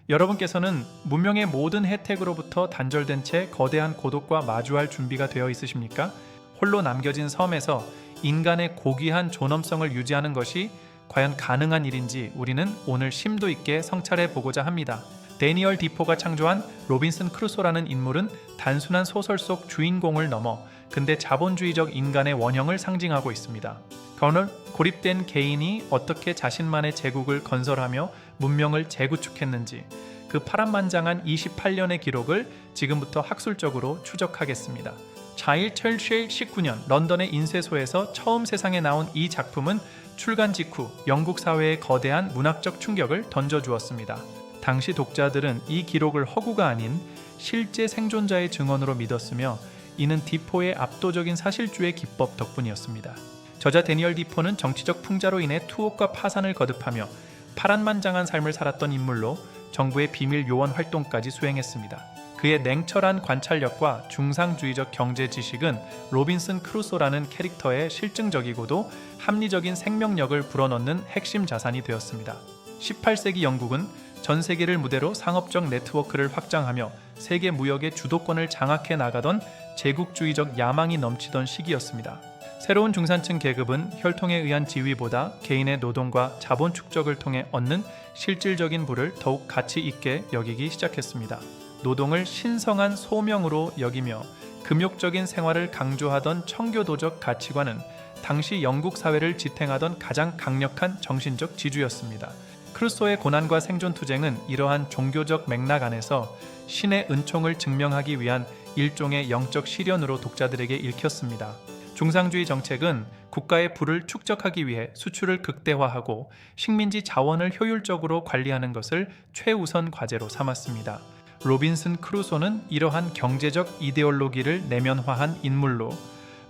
여러분께서는 문명의 모든 혜택으로부터 단절된 채 거대한 고독과 마주할 준비가 되어 있으십니까? 홀로 남겨진 섬에서 인간의 고귀한 존엄성을 유지하는 것이 과연 가능한 일인지 우리는 오늘 심도 있게 성찰해 보고자 합니다. 데니얼 디포가 창조한 로빈슨 크루소라는 인물은 단순한 소설 속 주인공을 넘어 근대 자본주의적 인간의 원형을 상징하고 있습니다. 그러나 고립된 개인이 어떻게 자신만의 제국을 건설하며 문명을 재구축했는지 그 파란만장한 28년의 기록을 지금부터 학술적으로 추적하겠습니다. 자일 철쉐 19년 런던의 인쇄소에서 처음 세상에 나온 이 작품은 출간 직후 영국 사회에 거대한 문학적 충격을 던져주었습니다. 당시 독자들은 이 기록을 허구가 아닌 실제 생존자의 증언으로 믿었으며 이는 디포의 압도적인 사실주의 기법 덕분이었습니다. 저자 데니얼 디포는 정치적 풍자로 인해 투옥과 파산을 거듭하며 파란만장한 삶을 살았던 인물로 정부의 비밀 요원 활동까지 수행했습니다. 그의 냉철한 관찰력과 중상주의적 경제 지식은 로빈슨 크루소라는 캐릭터의 실증적이고도 합리적인 생명력을 불어넣는 핵심 자산이 되었습니다. 18세기 영국은 전 세계를 무대로 상업적 네트워크를 확장하며 세계 무역의 주도권을 장악해 나가던 제국주의적 야망이 넘치던 시기였습니다. 새로운 중산층 계급은 혈통에 의한 지위보다 개인의 노동과 자본 축적을 통해 얻는 실질적인 부를 더욱 가치 있게 여기기 시작했습니다. 노동을 신성한 소명으로 여기며 금욕적인 생활을 강조하던 청교도적 가치관은 당시 영국 사회를 지탱하던 가장 강력한 정신적 지주였습니다. 크루소의 고난과 생존 투쟁은 이러한 종교적 맥락 안에서 신의 은총을 증명하기 위한 일종의 영적 시련으로 독자들에게 읽혔습니다. 중상주의 정책은 국가의 부를 축적하기 위해 수출을 극대화하고 식민지 자원을 효율적으로 관리하는 것을 최우선 과제로 삼았습니다. 로빈슨 크루소는 이러한 경제적 이데올로기를 내면화한 인물로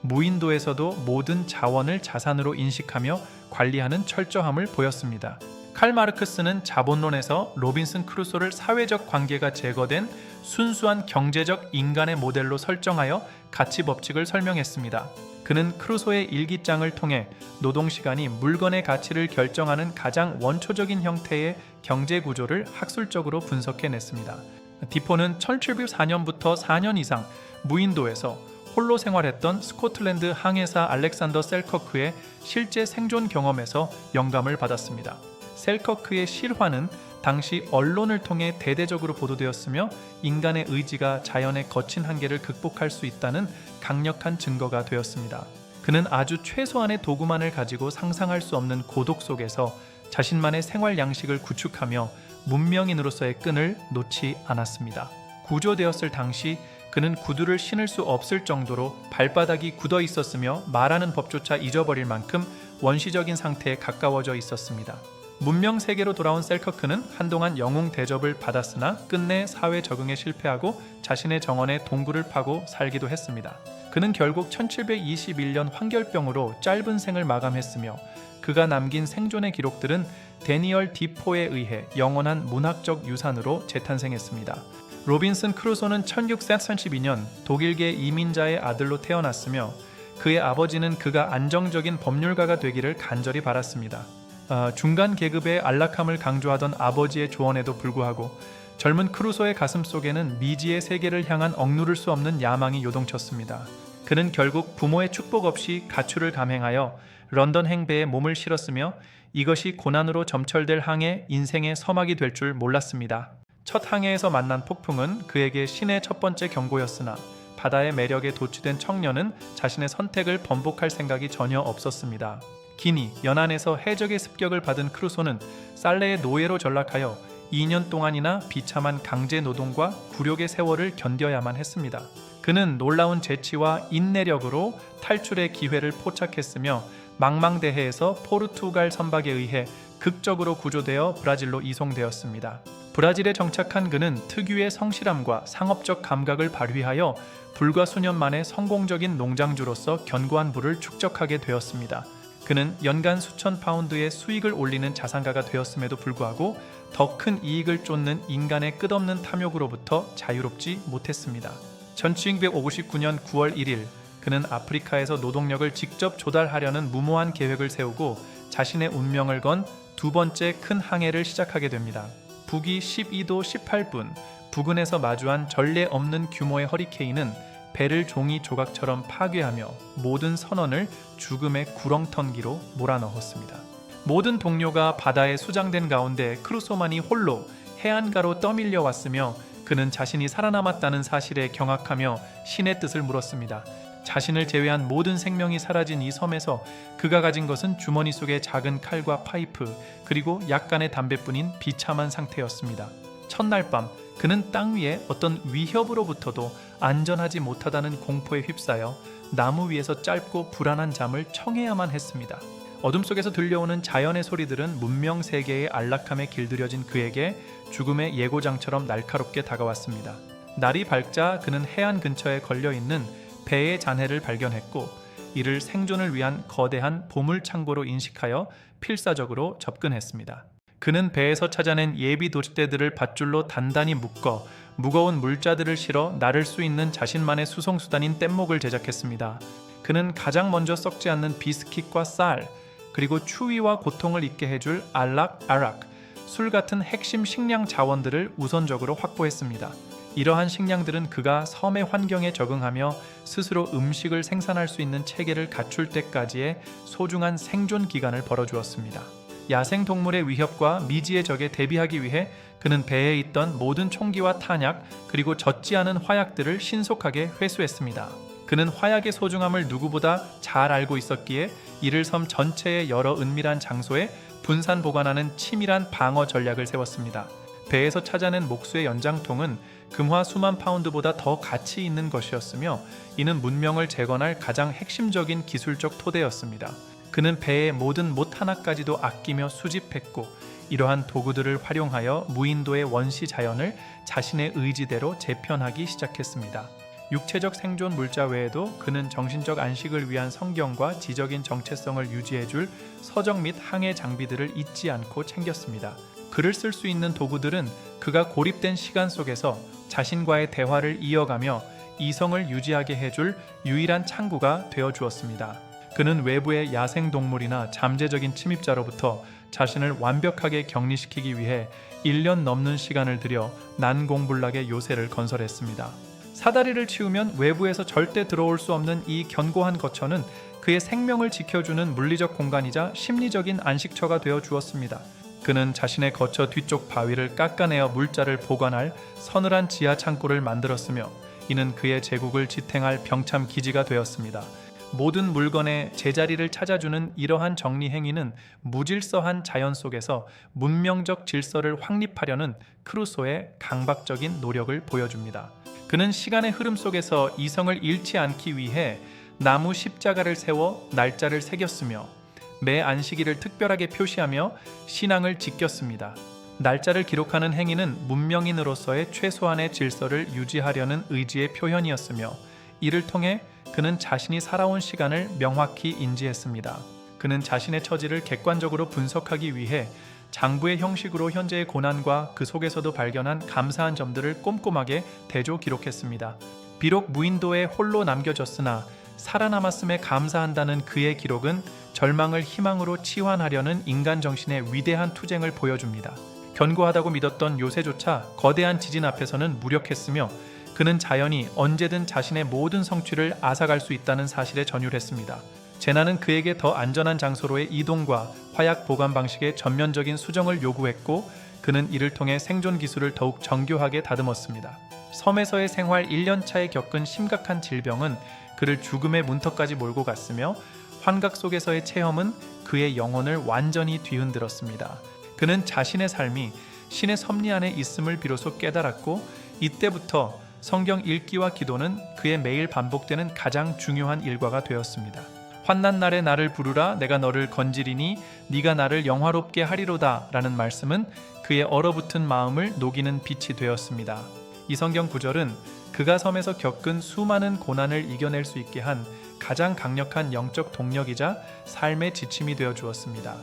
무인도에서도 모든 자원을 자산으로 인식하며 관리하는 철저함을 보였습니다. 칼 마르크스는 자본론에서 로빈슨 크루소를 사회적 관계가 제거된 순수한 경제적 인간의 모델로 설정하여 가치 법칙을 설명했습니다. 그는 크루소의 일기장을 통해 노동시간이 물건의 가치를 결정하는 가장 원초적인 형태의 경제 구조를 학술적으로 분석해냈습니다. 디포는 1704년부터 4년 이상 무인도에서 홀로 생활했던 스코틀랜드 항해사 알렉산더 셀커크의 실제 생존 경험에서 영감을 받았습니다. 셀커크의 실화는 당시 언론을 통해 대대적으로 보도되었으며 인간의 의지가 자연의 거친 한계를 극복할 수 있다는 강력한 증거가 되었습니다. 그는 아주 최소한의 도구만을 가지고 상상할 수 없는 고독 속에서 자신만의 생활 양식을 구축하며 문명인으로서의 끈을 놓지 않았습니다. 구조되었을 당시 그는 구두를 신을 수 없을 정도로 발바닥이 굳어 있었으며 말하는 법조차 잊어버릴 만큼 원시적인 상태에 가까워져 있었습니다. 문명 세계로 돌아온 셀커크는 한동안 영웅 대접을 받았으나 끝내 사회 적응에 실패하고 자신의 정원에 동굴을 파고 살기도 했습니다. 그는 결국 1721년 황결병으로 짧은 생을 마감했으며 그가 남긴 생존의 기록들은 데니얼 디포에 의해 영원한 문학적 유산으로 재탄생했습니다. 로빈슨 크루소는 1632년 독일계 이민자의 아들로 태어났으며 그의 아버지는 그가 안정적인 법률가가 되기를 간절히 바랐습니다. 중간 계급의 안락함을 강조하던 아버지의 조언에도 불구하고 젊은 크루소의 가슴 속에는 미지의 세계를 향한 억누를 수 없는 야망이 요동쳤습니다. 그는 결국 부모의 축복 없이 가출을 감행하여 런던 행배에 몸을 실었으며 이것이 고난으로 점철될 항해 인생의 서막이 될 줄 몰랐습니다. 첫 항해에서 만난 폭풍은 그에게 신의 첫 번째 경고였으나 바다의 매력에 도취된 청년은 자신의 선택을 번복할 생각이 전혀 없었습니다. 기니, 연안에서 해적의 습격을 받은 크루소는 살레의 노예로 전락하여 2년 동안이나 비참한 강제 노동과 굴욕의 세월을 견뎌야만 했습니다. 그는 놀라운 재치와 인내력으로 탈출의 기회를 포착했으며 망망대해에서 포르투갈 선박에 의해 극적으로 구조되어 브라질로 이송되었습니다. 브라질에 정착한 그는 특유의 성실함과 상업적 감각을 발휘하여 불과 수년 만에 성공적인 농장주로서 견고한 부를 축적하게 되었습니다. 그는 연간 수천 파운드의 수익을 올리는 자산가가 되었음에도 불구하고 더 큰 이익을 쫓는 인간의 끝없는 탐욕으로부터 자유롭지 못했습니다. 1759년 9월 1일 그는 아프리카에서 노동력을 직접 조달하려는 무모한 계획을 세우고 자신의 운명을 건 두 번째 큰 항해를 시작하게 됩니다. 북위 12도 18분 부근에서 마주한 전례 없는 규모의 허리케인은 배를 종이 조각처럼 파괴하며 모든 선원을 죽음의 구렁텅기로 몰아넣었습니다. 모든 동료가 바다에 수장된 가운데 크루소만이 홀로 해안가로 떠밀려 왔으며 그는 자신이 살아남았다는 사실에 경악하며 신의 뜻을 물었습니다. 자신을 제외한 모든 생명이 사라진 이 섬에서 그가 가진 것은 주머니 속의 작은 칼과 파이프 그리고 약간의 담배뿐인 비참한 상태였습니다. 첫날 밤 그는 땅 위에 어떤 위협으로부터도 안전하지 못하다는 공포에 휩싸여 나무 위에서 짧고 불안한 잠을 청해야만 했습니다. 어둠 속에서 들려오는 자연의 소리들은 문명 세계의 안락함에 길들여진 그에게 죽음의 예고장처럼 날카롭게 다가왔습니다. 날이 밝자 그는 해안 근처에 걸려있는 배의 잔해를 발견했고 이를 생존을 위한 거대한 보물창고로 인식하여 필사적으로 접근했습니다. 그는 배에서 찾아낸 예비 돛대들을 밧줄로 단단히 묶어 무거운 물자들을 실어 나를 수 있는 자신만의 수송수단인 뗏목을 제작했습니다. 그는 가장 먼저 썩지 않는 비스킷과 쌀, 그리고 추위와 고통을 잊게 해줄 알락, 아락, 술 같은 핵심 식량 자원들을 우선적으로 확보했습니다. 이러한 식량들은 그가 섬의 환경에 적응하며 스스로 음식을 생산할 수 있는 체계를 갖출 때까지의 소중한 생존 기간을 벌어주었습니다. 야생동물의 위협과 미지의 적에 대비하기 위해 그는 배에 있던 모든 총기와 탄약 그리고 젖지 않은 화약들을 신속하게 회수했습니다. 그는 화약의 소중함을 누구보다 잘 알고 있었기에 이를 섬 전체의 여러 은밀한 장소에 분산 보관하는 치밀한 방어 전략을 세웠습니다. 배에서 찾아낸 목수의 연장통은 금화 수만 파운드보다 더 가치 있는 것이었으며 이는 문명을 재건할 가장 핵심적인 기술적 토대였습니다. 그는 배의 모든 못 하나까지도 아끼며 수집했고 이러한 도구들을 활용하여 무인도의 원시 자연을 자신의 의지대로 재편하기 시작했습니다. 육체적 생존 물자 외에도 그는 정신적 안식을 위한 성경과 지적인 정체성을 유지해줄 서적 및 항해 장비들을 잊지 않고 챙겼습니다. 글을 쓸 수 있는 도구들은 그가 고립된 시간 속에서 자신과의 대화를 이어가며 이성을 유지하게 해줄 유일한 창구가 되어주었습니다. 그는 외부의 야생동물이나 잠재적인 침입자로부터 자신을 완벽하게 격리시키기 위해 1년 넘는 시간을 들여 난공불락의 요새를 건설했습니다. 사다리를 치우면 외부에서 절대 들어올 수 없는 이 견고한 거처는 그의 생명을 지켜주는 물리적 공간이자 심리적인 안식처가 되어 주었습니다. 그는 자신의 거처 뒤쪽 바위를 깎아내어 물자를 보관할 서늘한 지하 창고를 만들었으며 이는 그의 제국을 지탱할 병참 기지가 되었습니다. 모든 물건의 제자리를 찾아주는 이러한 정리 행위는 무질서한 자연 속에서 문명적 질서를 확립하려는 크루소의 강박적인 노력을 보여줍니다. 그는 시간의 흐름 속에서 이성을 잃지 않기 위해 나무 십자가를 세워 날짜를 새겼으며 매 안식일을 특별하게 표시하며 신앙을 지켰습니다. 날짜를 기록하는 행위는 문명인으로서의 최소한의 질서를 유지하려는 의지의 표현이었으며 이를 통해 그는 자신이 살아온 시간을 명확히 인지했습니다. 그는 자신의 처지를 객관적으로 분석하기 위해 장부의 형식으로 현재의 고난과 그 속에서도 발견한 감사한 점들을 꼼꼼하게 대조 기록했습니다. 비록 무인도에 홀로 남겨졌으나 살아남았음에 감사한다는 그의 기록은 절망을 희망으로 치환하려는 인간 정신의 위대한 투쟁을 보여줍니다. 견고하다고 믿었던 요새조차 거대한 지진 앞에서는 무력했으며 그는 자연이 언제든 자신의 모든 성취를 앗아갈 수 있다는 사실에 전율했습니다. 재난은 그에게 더 안전한 장소로의 이동과 화약 보관 방식의 전면적인 수정을 요구했고 그는 이를 통해 생존 기술을 더욱 정교하게 다듬었습니다. 섬에서의 생활 1년차에 겪은 심각한 질병은 그를 죽음의 문턱까지 몰고 갔으며 환각 속에서의 체험은 그의 영혼을 완전히 뒤흔들었습니다. 그는 자신의 삶이 신의 섭리 안에 있음을 비로소 깨달았고 이때부터 성경 읽기와 기도는 그의 매일 반복되는 가장 중요한 일과가 되었습니다. 환난 날에 나를 부르라 내가 너를 건지리니 네가 나를 영화롭게 하리로다 라는 말씀은 그의 얼어붙은 마음을 녹이는 빛이 되었습니다. 이 성경 구절은 그가 섬에서 겪은 수많은 고난을 이겨낼 수 있게 한 가장 강력한 영적 동력이자 삶의 지침이 되어 주었습니다.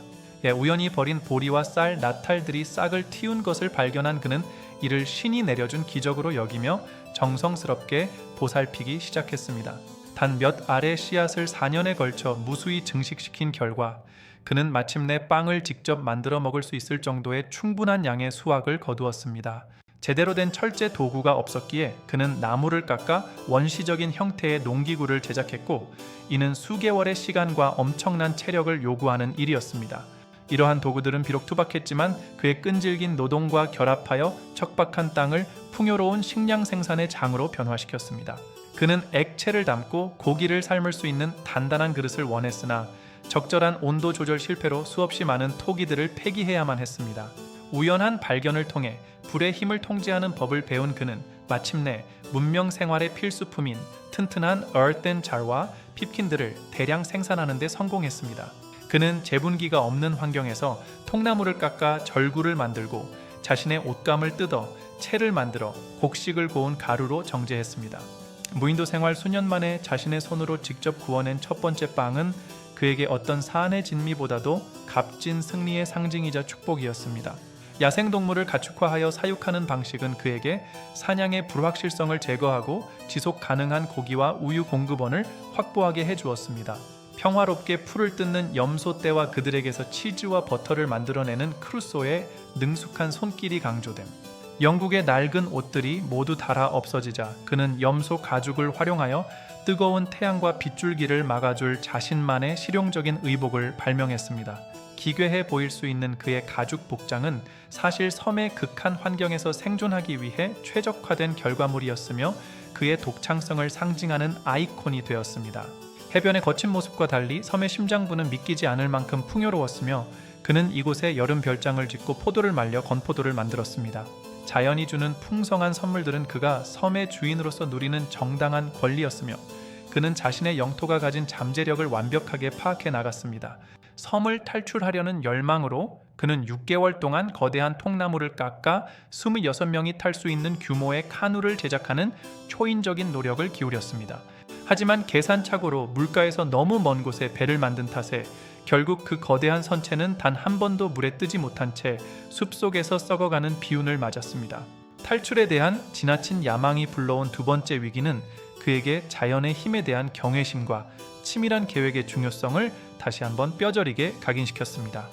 우연히 버린 보리와 쌀, 나탈들이 싹을 틔운 것을 발견한 그는 이를 신이 내려준 기적으로 여기며 정성스럽게 보살피기 시작했습니다. 단 몇 알의 씨앗을 4년에 걸쳐 무수히 증식시킨 결과 그는 마침내 빵을 직접 만들어 먹을 수 있을 정도의 충분한 양의 수확을 거두었습니다. 제대로 된 철제 도구가 없었기에 그는 나무를 깎아 원시적인 형태의 농기구를 제작했고, 이는 수개월의 시간과 엄청난 체력을 요구하는 일이었습니다. 이러한 도구들은 비록 투박했지만 그의 끈질긴 노동과 결합하여 척박한 땅을 풍요로운 식량 생산의 장으로 변화시켰습니다. 그는 액체를 담고 고기를 삶을 수 있는 단단한 그릇을 원했으나 적절한 온도 조절 실패로 수없이 많은 토기들을 폐기해야만 했습니다. 우연한 발견을 통해 불의 힘을 통제하는 법을 배운 그는 마침내 문명 생활의 필수품인 튼튼한 earthen 잘과 핍킨들을 대량 생산하는 데 성공했습니다. 그는 재분기가 없는 환경에서 통나무를 깎아 절구를 만들고 자신의 옷감을 뜯어 채를 만들어 곡식을 고운 가루로 정제했습니다. 무인도 생활 수년 만에 자신의 손으로 직접 구워낸 첫 번째 빵은 그에게 어떤 사안의 진미보다도 값진 승리의 상징이자 축복이었습니다. 야생동물을 가축화하여 사육하는 방식은 그에게 사냥의 불확실성을 제거하고 지속 가능한 고기와 우유 공급원을 확보하게 해주었습니다. 평화롭게 풀을 뜯는 염소떼와 그들에게서 치즈와 버터를 만들어내는 크루소의 능숙한 손길이 강조됨. 영국의 낡은 옷들이 모두 닳아 없어지자 그는 염소 가죽을 활용하여 뜨거운 태양과 빗줄기를 막아줄 자신만의 실용적인 의복을 발명했습니다. 기괴해 보일 수 있는 그의 가죽 복장은 사실 섬의 극한 환경에서 생존하기 위해 최적화된 결과물이었으며 그의 독창성을 상징하는 아이콘이 되었습니다. 해변의 거친 모습과 달리 섬의 심장부는 믿기지 않을 만큼 풍요로웠으며 그는 이곳에 여름 별장을 짓고 포도를 말려 건포도를 만들었습니다. 자연이 주는 풍성한 선물들은 그가 섬의 주인으로서 누리는 정당한 권리였으며 그는 자신의 영토가 가진 잠재력을 완벽하게 파악해 나갔습니다. 섬을 탈출하려는 열망으로 그는 6개월 동안 거대한 통나무를 깎아 26명이 탈 수 있는 규모의 카누를 제작하는 초인적인 노력을 기울였습니다. 하지만 계산착오로 물가에서 너무 먼 곳에 배를 만든 탓에 결국 그 거대한 선체는 단 한 번도 물에 뜨지 못한 채 숲속에서 썩어가는 비운을 맞았습니다. 탈출에 대한 지나친 야망이 불러온 두 번째 위기는 그에게 자연의 힘에 대한 경외심과 치밀한 계획의 중요성을 다시 한번 뼈저리게 각인시켰습니다.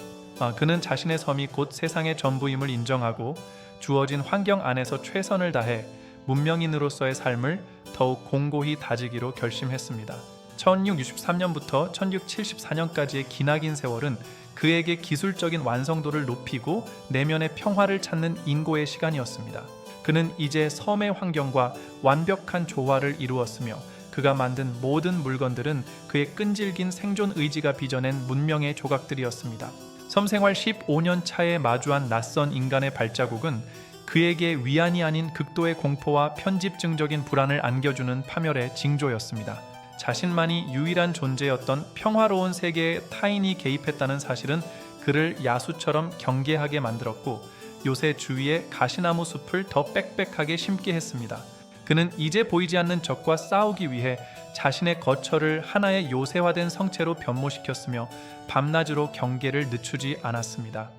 그는 자신의 섬이 곧 세상의 전부임을 인정하고 주어진 환경 안에서 최선을 다해 문명인으로서의 삶을 더욱 공고히 다지기로 결심했습니다. 1663년부터 1674년까지의 기나긴 세월은 그에게 기술적인 완성도를 높이고 내면의 평화를 찾는 인고의 시간이었습니다. 그는 이제 섬의 환경과 완벽한 조화를 이루었으며 그가 만든 모든 물건들은 그의 끈질긴 생존 의지가 빚어낸 문명의 조각들이었습니다. 섬 생활 15년 차에 마주한 낯선 인간의 발자국은 그에게 위안이 아닌 극도의 공포와 편집증적인 불안을 안겨주는 파멸의 징조였습니다. 자신만이 유일한 존재였던 평화로운 세계에 타인이 개입했다는 사실은 그를 야수처럼 경계하게 만들었고 요새 주위에 가시나무 숲을 더 빽빽하게 심게 했습니다. 그는 이제 보이지 않는 적과 싸우기 위해 자신의 거처를 하나의 요새화된 성체로 변모시켰으며 밤낮으로 경계를 늦추지 않았습니다.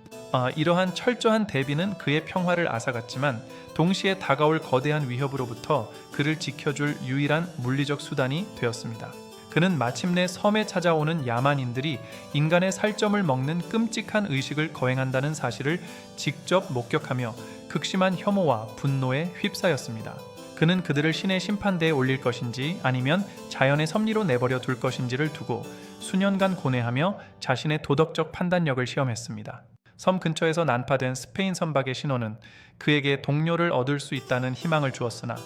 이러한 철저한 대비는 그의 평화를 앗아갔지만 동시에 다가올 거대한 위협으로부터 그를 지켜줄 유일한 물리적 수단이 되었습니다. 그는 마침내 섬에 찾아오는 야만인들이 인간의 살점을 먹는 끔찍한 의식을 거행한다는 사실을 직접 목격하며 극심한 혐오와 분노에 휩싸였습니다. 그는 그들을 신의 심판대에 올릴 것인지 아니면 자연의 섭리로 내버려 둘 것인지를 두고 수년간 고뇌하며 자신의 도덕적 판단력을 시험했습니다. 섬 근처에서 난파된 스페인 선박의 신호는 그에게 동료를 얻을 수 있다는 희망을 주었으나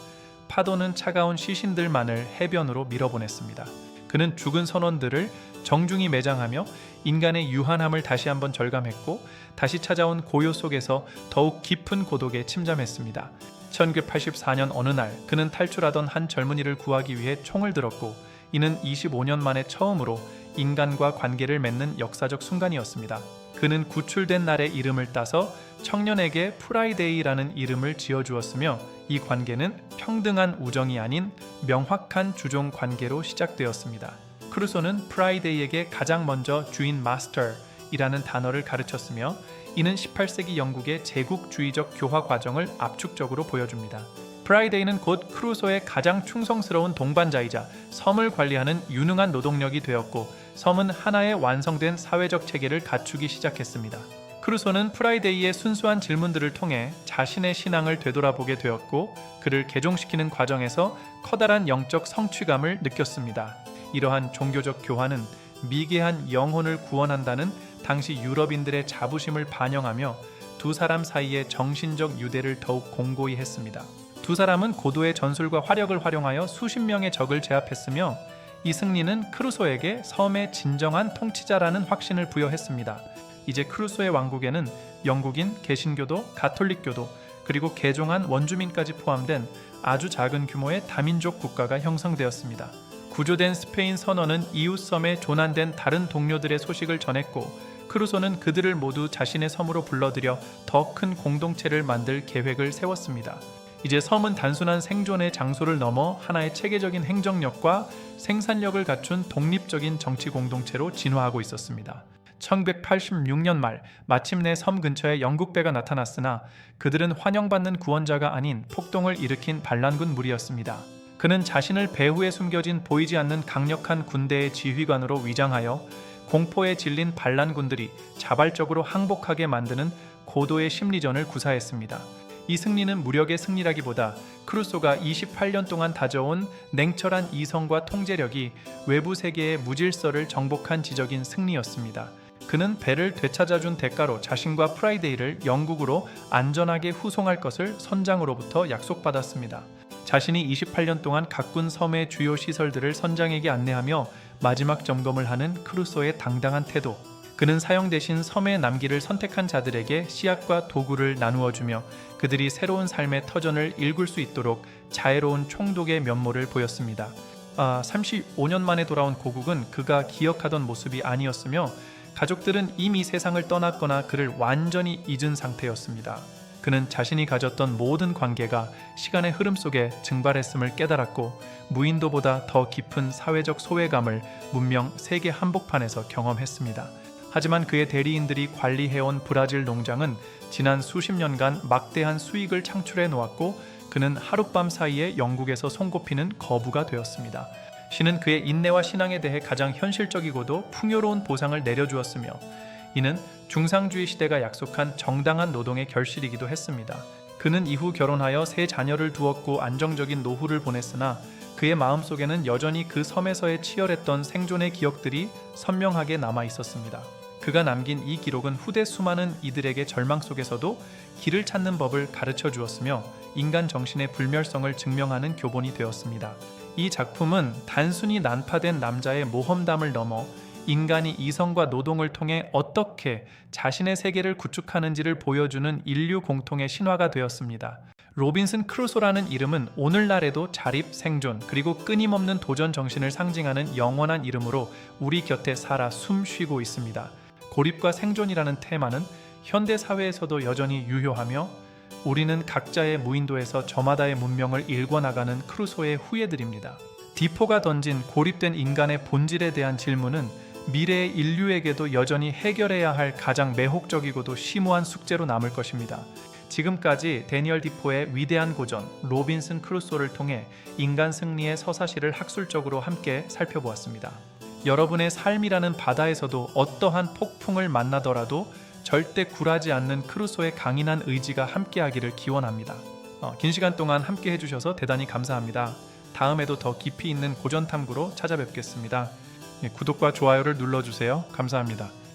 파도는 차가운 시신들만을 해변으로 밀어보냈습니다. 그는 죽은 선원들을 정중히 매장하며 인간의 유한함을 다시 한번 절감했고 다시 찾아온 고요 속에서 더욱 깊은 고독에 침잠했습니다. 1984년 어느 날 그는 탈출하던 한 젊은이를 구하기 위해 총을 들었고 이는 25년 만에 처음으로 인간과 관계를 맺는 역사적 순간이었습니다. 그는 구출된 날의 이름을 따서 청년에게 프라이데이라는 이름을 지어주었으며 이 관계는 평등한 우정이 아닌 명확한 주종 관계로 시작되었습니다. 크루소는 프라이데이에게 가장 먼저 주인 마스터이라는 단어를 가르쳤으며 이는 18세기 영국의 제국주의적 교화 과정을 압축적으로 보여줍니다. 프라이데이는 곧 크루소의 가장 충성스러운 동반자이자 섬을 관리하는 유능한 노동력이 되었고 섬은 하나의 완성된 사회적 체계를 갖추기 시작했습니다. 크루소는 프라이데이의 순수한 질문들을 통해 자신의 신앙을 되돌아보게 되었고, 그를 개종시키는 과정에서 커다란 영적 성취감을 느꼈습니다. 이러한 종교적 교환은 미개한 영혼을 구원한다는 당시 유럽인들의 자부심을 반영하며 두 사람 사이의 정신적 유대를 더욱 공고히 했습니다. 두 사람은 고도의 전술과 화력을 활용하여 수십 명의 적을 제압했으며, 이 승리는 크루소에게 섬의 진정한 통치자라는 확신을 부여했습니다. 이제 크루소의 왕국에는 영국인, 개신교도, 가톨릭교도, 그리고 개종한 원주민까지 포함된 아주 작은 규모의 다민족 국가가 형성되었습니다. 구조된 스페인 선원은 이웃 섬에 조난된 다른 동료들의 소식을 전했고, 크루소는 그들을 모두 자신의 섬으로 불러들여 더 큰 공동체를 만들 계획을 세웠습니다. 이제 섬은 단순한 생존의 장소를 넘어 하나의 체계적인 행정력과 생산력을 갖춘 독립적인 정치 공동체로 진화하고 있었습니다. 1186년 말 마침내 섬 근처에 영국배가 나타났으나 그들은 환영받는 구원자가 아닌 폭동을 일으킨 반란군 무리였습니다. 그는 자신을 배후에 숨겨진 보이지 않는 강력한 군대의 지휘관으로 위장하여 공포에 질린 반란군들이 자발적으로 항복하게 만드는 고도의 심리전을 구사했습니다. 이 승리는 무력의 승리라기보다 크루소가 28년 동안 다져온 냉철한 이성과 통제력이 외부 세계의 무질서를 정복한 지적인 승리였습니다. 그는 배를 되찾아준 대가로 자신과 프라이데이를 영국으로 안전하게 후송할 것을 선장으로부터 약속받았습니다. 자신이 28년 동안 가꾼 섬의 주요 시설들을 선장에게 안내하며 마지막 점검을 하는 크루소의 당당한 태도, 그는 사형 대신 섬에 남기를 선택한 자들에게 씨앗과 도구를 나누어 주며 그들이 새로운 삶의 터전을 일굴 수 있도록 자애로운 총독의 면모를 보였습니다. 35년 만에 돌아온 고국은 그가 기억하던 모습이 아니었으며, 가족들은 이미 세상을 떠났거나 그를 완전히 잊은 상태였습니다. 그는 자신이 가졌던 모든 관계가 시간의 흐름 속에 증발했음을 깨달았고, 무인도보다 더 깊은 사회적 소외감을 문명 세계 한복판에서 경험했습니다. 하지만 그의 대리인들이 관리해온 브라질 농장은 지난 수십 년간 막대한 수익을 창출해 놓았고, 그는 하룻밤 사이에 영국에서 손꼽히는 거부가 되었습니다. 신은 그의 인내와 신앙에 대해 가장 현실적이고도 풍요로운 보상을 내려주었으며, 이는 중상주의 시대가 약속한 정당한 노동의 결실이기도 했습니다. 그는 이후 결혼하여 세 자녀를 두었고 안정적인 노후를 보냈으나 그의 마음속에는 여전히 그 섬에서의 치열했던 생존의 기억들이 선명하게 남아 있었습니다. 그가 남긴 이 기록은 후대 수많은 이들에게 절망 속에서도 길을 찾는 법을 가르쳐 주었으며 인간 정신의 불멸성을 증명하는 교본이 되었습니다. 이 작품은 단순히 난파된 남자의 모험담을 넘어 인간이 이성과 노동을 통해 어떻게 자신의 세계를 구축하는지를 보여주는 인류 공통의 신화가 되었습니다. 로빈슨 크루소라는 이름은 오늘날에도 자립, 생존, 그리고 끊임없는 도전 정신을 상징하는 영원한 이름으로 우리 곁에 살아 숨쉬고 있습니다. 고립과 생존이라는 테마는 현대 사회에서도 여전히 유효하며, 우리는 각자의 무인도에서 저마다의 문명을 일궈나가는 크루소의 후예들입니다. 디포가 던진 고립된 인간의 본질에 대한 질문은 미래의 인류에게도 여전히 해결해야 할 가장 매혹적이고도 심오한 숙제로 남을 것입니다. 지금까지 데니얼 디포의 위대한 고전 로빈슨 크루소를 통해 인간 승리의 서사시를 학술적으로 함께 살펴보았습니다. 여러분의 삶이라는 바다에서도 어떠한 폭풍을 만나더라도 절대 굴하지 않는 크루소의 강인한 의지가 함께하기를 기원합니다. 긴 시간 동안 함께 해주셔서 대단히 감사합니다. 다음에도 더 깊이 있는 고전 탐구로 찾아뵙겠습니다. 구독과 좋아요를 눌러주세요. 감사합니다.